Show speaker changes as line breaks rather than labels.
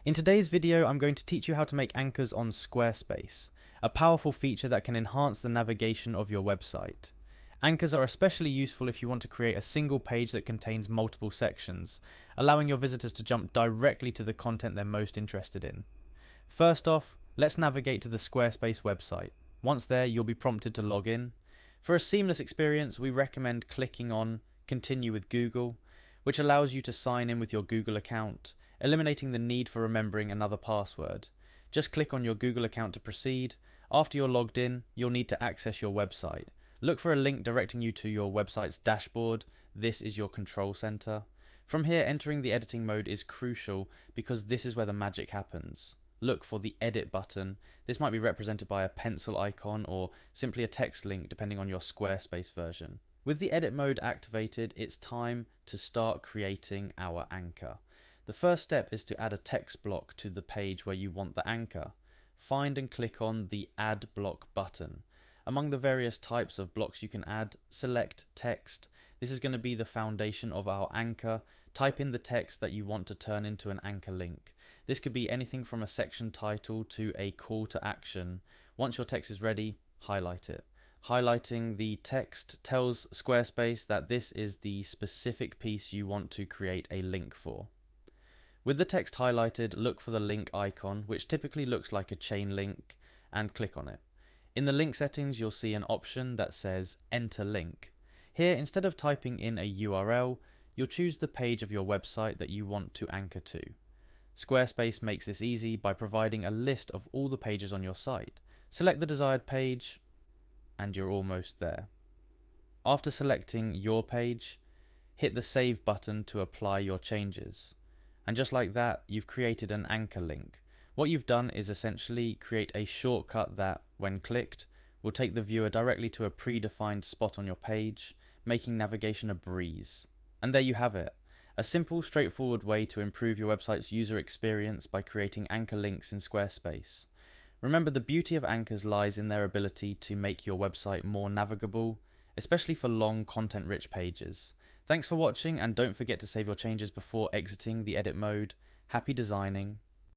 In today's video, I'm going to teach you how to make anchors on Squarespace, a powerful feature that can enhance the navigation of your website. Anchors are especially useful if you want to create a single page that contains multiple sections, allowing your visitors to jump directly to the content they're most interested in. First off, let's navigate to the Squarespace website. Once there, you'll be prompted to log in. For a seamless experience, we recommend clicking on Continue with Google, which allows you to sign in with your Google account, eliminating the need for remembering another password. Just click on your Google account to proceed. After you're logged in, you'll need to access your website. Look for a link directing you to your website's dashboard. This is your control center. From here, entering the editing mode is crucial because this is where the magic happens. Look for the edit button. This might be represented by a pencil icon or simply a text link depending on your Squarespace version. With the edit mode activated, it's time to start creating our anchor. The first step is to add a text block to the page where you want the anchor. Find and click on the Add Block button. Among the various types of blocks you can add, select text. This is going to be the foundation of our anchor. Type in the text that you want to turn into an anchor link. This could be anything from a section title to a call to action. Once your text is ready, highlight it. Highlighting the text tells Squarespace that this is the specific piece you want to create a link for. With the text highlighted, look for the link icon, which typically looks like a chain link, and click on it. In the link settings, you'll see an option that says Enter Link. Here, instead of typing in a URL, you'll choose the page of your website that you want to anchor to. Squarespace makes this easy by providing a list of all the pages on your site. Select the desired page, and you're almost there. After selecting your page, hit the Save button to apply your changes. And just like that, you've created an anchor link. What you've done is essentially create a shortcut that, when clicked, will take the viewer directly to a predefined spot on your page, making navigation a breeze. And there you have it. A simple, straightforward way to improve your website's user experience by creating anchor links in Squarespace. Remember, the beauty of anchors lies in their ability to make your website more navigable, especially for long, content-rich pages. Thanks for watching, and don't forget to save your changes before exiting the edit mode. Happy designing.